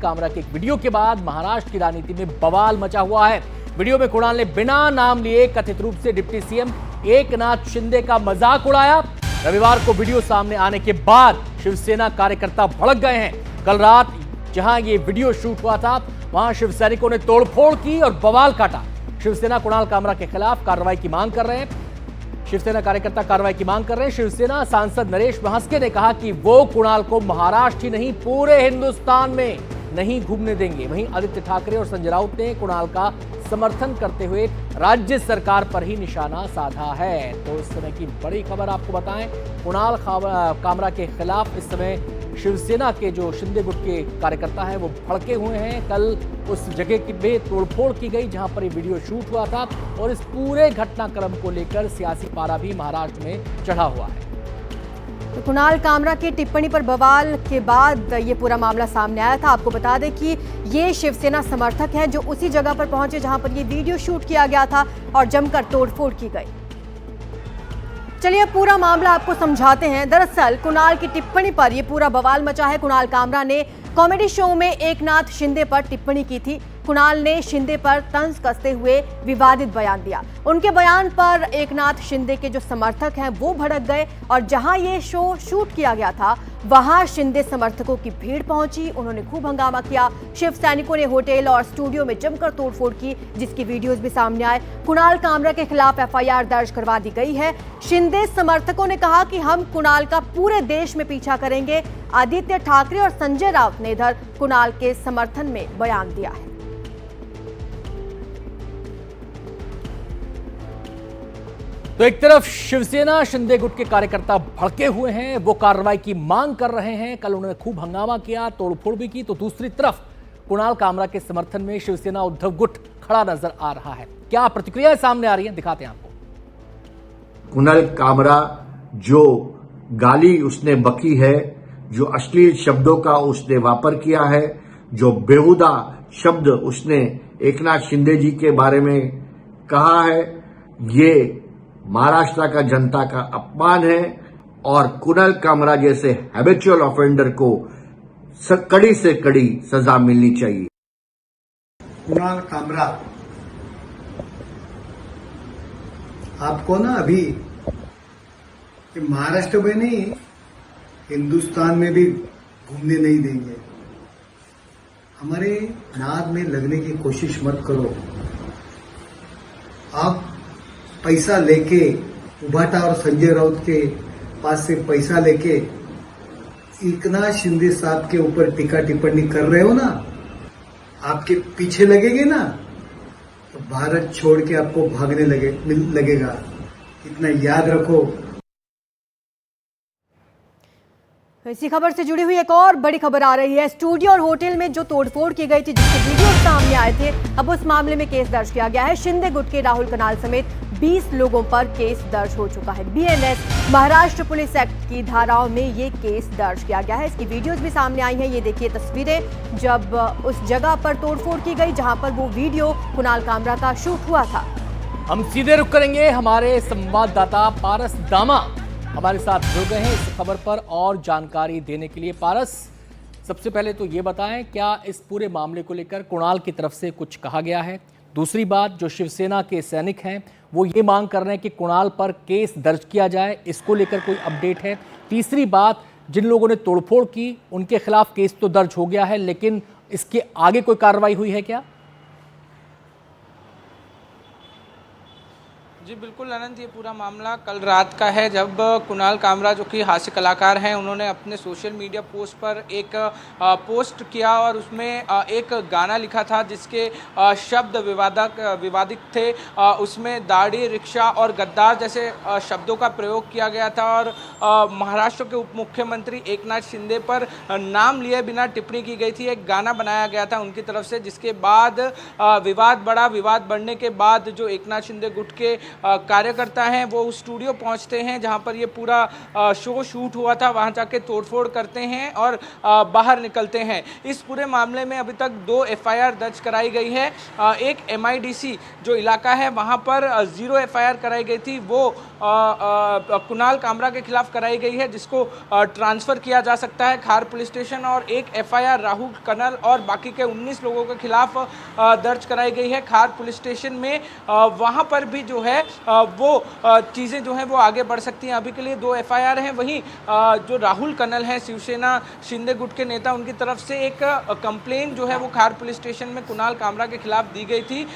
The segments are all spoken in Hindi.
कामरा के एक वीडियो के बाद महाराष्ट्र की राजनीति में बवाल मचा हुआ है। वीडियो में कुणाल ने बिना नाम लिए कथित रूप से डिप्टी सीएम एकनाथ शिंदे का मजाक उड़ाया। रविवार को वीडियो सामने आने के बाद शिवसेना कार्यकर्ता भड़क गए हैं। कल रात जहां ये वीडियो शूट हुआ था वहां शिव सैनिकों ने तोड़फोड़ की और बवाल काटा। शिवसेना कुणाल कामरा के खिलाफ कार्रवाई की मांग कर रहे हैं। शिवसेना कार्यकर्ता कार्रवाई की मांग कर रहे हैं। शिवसेना सांसद नरेश महास्के ने कहा कि वो कुणाल को महाराष्ट्र ही नहीं पूरे हिंदुस्तान में नहीं घूमने देंगे। वहीं आदित्य ठाकरे और संजय राउत ने कुणाल का समर्थन करते हुए राज्य सरकार पर ही निशाना साधा है। तो इस समय की बड़ी खबर आपको बताएं, कुणाल कामरा के खिलाफ इस समय शिवसेना के जो शिंदे गुट के कार्यकर्ता हैं वो भड़के हुए हैं। कल उस जगह में तोड़फोड़ की गई जहां पर ये वीडियो शूट हुआ था और इस पूरे घटनाक्रम को लेकर सियासी पारा भी महाराष्ट्र में चढ़ा हुआ है। तो कुणाल कामरा की टिप्पणी पर बवाल के बाद ये पूरा मामला सामने आया था। आपको बता दें कि ये शिवसेना समर्थक हैं जो उसी जगह पर पहुंचे जहां पर ये वीडियो शूट किया गया था और जमकर तोड़फोड़ की गई। चलिए पूरा मामला आपको समझाते हैं। दरअसल कुणाल की टिप्पणी पर यह पूरा बवाल मचा है। कुणाल कामरा ने कॉमेडी शो में एकनाथ शिंदे पर टिप्पणी की थी। कुणाल ने शिंदे पर तंज कसते हुए विवादित बयान दिया। उनके बयान पर एकनाथ शिंदे के जो समर्थक हैं वो भड़क गए और जहां ये शो शूट किया गया था वहां शिंदे समर्थकों की भीड़ पहुंची। उन्होंने खूब हंगामा किया। शिव सैनिकों ने होटल और स्टूडियो में जमकर तोड़फोड़ की, जिसकी वीडियोज भी सामने आए। कुणाल कामरा के खिलाफ एफआईआर दर्ज करवा दी गई है। शिंदे समर्थकों ने कहा कि हम कुणाल का पूरे देश में पीछा करेंगे। आदित्य ठाकरे और संजय राउत ने इधर कुणाल के समर्थन में बयान दिया है। तो एक तरफ शिवसेना शिंदे गुट के कार्यकर्ता भड़के हुए हैं, वो कार्रवाई की मांग कर रहे हैं। कल उन्होंने खूब हंगामा किया, तोड़फोड़ भी की। तो दूसरी तरफ कुणाल कामरा के समर्थन में शिवसेना उद्धव गुट खड़ा नजर आ रहा है। क्या प्रतिक्रियाएं सामने आ रही हैं, दिखाते हैं आपको। कुणाल कामरा जो गाली उसने बकी है, जो अश्लील शब्दों का उसने वापर किया है, जो बेहुदा शब्द उसने एकनाथ शिंदे जी के बारे में कहा है, ये महाराष्ट्र का जनता का अपमान है और कुणाल कामरा जैसे हैबिचुअल ऑफेंडर को कड़ी से कड़ी सजा मिलनी चाहिए। कुणाल कामरा, आपको ना अभी महाराष्ट्र में नहीं हिंदुस्तान में भी घूमने नहीं देंगे। हमारे नाद में लगने की कोशिश मत करो। आप पैसा लेके उभाटा और संजय राउत के पास से पैसा लेके एकनाथ शिंदे साहब के ऊपर टीका टिप्पणी कर रहे हो ना, आपके पीछे लगेंगे ना तो भारत छोड़ के आपको भागने लगेगा। इतना याद रखो। इसी खबर से जुड़ी हुई एक और बड़ी खबर आ रही है। स्टूडियो और होटल में जो तोड़फोड़ की गई थी, जिसके वीडियो सामने आए थे, अब उस मामले में केस दर्ज किया गया है। शिंदे गुट के राहुल कनाल समेत 20 लोगों पर केस दर्ज हो चुका है। बीएनएस महाराष्ट्र पुलिस एक्ट की धाराओं में ये केस दर्ज किया गया है। इसकी वीडियोज भी सामने आई हैं। ये देखिए तस्वीरें जब उस जगह पर तोड़फोड़ की गई जहां पर वो वीडियो कुणाल कामरा का शूट हुआ था। हम सीधे रुख करेंगे, हमारे संवाददाता पारस दामा हमारे साथ जुड़ गए हैं इस खबर पर और जानकारी देने के लिए। पारस, सबसे पहले तो ये बताएं, क्या इस पूरे मामले को लेकर कुणाल की तरफ से कुछ कहा गया है? दूसरी बात, जो शिवसेना के सैनिक हैं वो ये मांग कर रहे हैं कि कुणाल पर केस दर्ज किया जाए, इसको लेकर कोई अपडेट है? तीसरी बात, जिन लोगों ने तोड़फोड़ की उनके खिलाफ केस तो दर्ज हो गया है, लेकिन इसके आगे कोई कार्रवाई हुई है क्या? जी बिल्कुल अनंत, ये पूरा मामला कल रात का है जब कुणाल कामरा जो कि हास्य कलाकार हैं, उन्होंने अपने सोशल मीडिया पोस्ट पर एक पोस्ट किया और उसमें एक गाना लिखा था जिसके शब्द विवादित थे। उसमें दाढ़ी, रिक्शा और गद्दार जैसे शब्दों का प्रयोग किया गया था और महाराष्ट्र के उप मुख्यमंत्री एकनाथ शिंदे पर नाम लिए बिना टिप्पणी की गई थी। एक गाना बनाया गया था उनकी तरफ से, जिसके बाद विवाद बढ़ा। विवाद बढ़ने के बाद जो एकनाथ शिंदे गुट के कार्यकर्ता हैं वो उस स्टूडियो पहुंचते हैं जहां पर ये पूरा शो शूट हुआ था, वहां जाके तोड़फोड़ करते हैं और बाहर निकलते हैं। इस पूरे मामले में अभी तक 2 एफआईआर दर्ज कराई गई है। एक MIDC जो इलाका है वहां पर 0 एफआईआर कराई गई थी, वो कुणाल कामरा के खिलाफ कराई गई है, जिसको ट्रांसफर किया जा सकता है खार पुलिस स्टेशन। और एक एफआईआर राहुल कनल और बाकी के 19 लोगों के खिलाफ दर्ज कराई गई है खार पुलिस स्टेशन में। वहां पर भी जो है वो चीज़ें जो हैं वो आगे बढ़ सकती हैं। अभी के लिए 2 एफआईआर हैं। वहीं जो राहुल कनल हैं, शिवसेना शिंदे गुट के नेता, उनकी तरफ से एक कंप्लेन जो है वो खार पुलिस स्टेशन में कुणाल कामरा के खिलाफ दी गई थी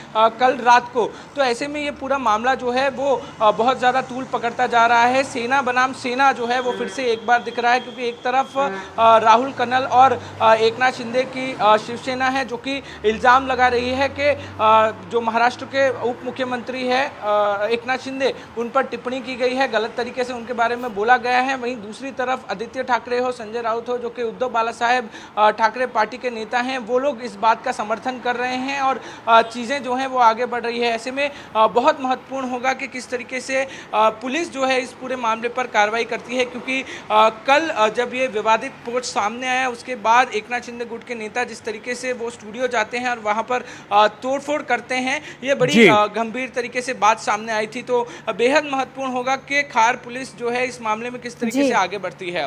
कल रात को। तो ऐसे में ये पूरा मामला जो है वो बहुत ज़्यादा तूल पकड़ता जा रहा है। सेना बनाम सेना जो है वो फिर से एक बार दिख रहा है, क्योंकि एक तरफ राहुल कनल और एकनाथ शिंदे की शिवसेना है जो कि इल्ज़ाम लगा रही है कि जो महाराष्ट्र के उप मुख्यमंत्री है एकनाथ शिंदे, उन पर टिप्पणी की गई है, गलत तरीके से उनके बारे में बोला गया है। वहीं दूसरी तरफ आदित्य ठाकरे हो, संजय राउत हो, जो कि उद्धव बाला साहेब ठाकरे पार्टी के नेता हैं, वो लोग इस बात का समर्थन कर रहे हैं और चीज़ें जो हैं वो आगे बढ़ रही है। ऐसे में बहुत महत्वपूर्ण होगा कि किस तरीके से पुलिस जो है इस पूरे मामले पर कार्रवाई करती है, क्योंकि कल जब ये विवादित पोस्ट सामने आया उसके बाद एकनाथ शिंदे गुट के नेता जिस तरीके से वो स्टूडियो जाते हैं और वहां पर तोड़फोड़ करते हैं, ये बड़ी गंभीर तरीके से बात सामने आई थी। तो बेहद महत्वपूर्ण होगा कि खार पुलिस जो है इस मामले में किस तरीके से आगे बढ़ती है।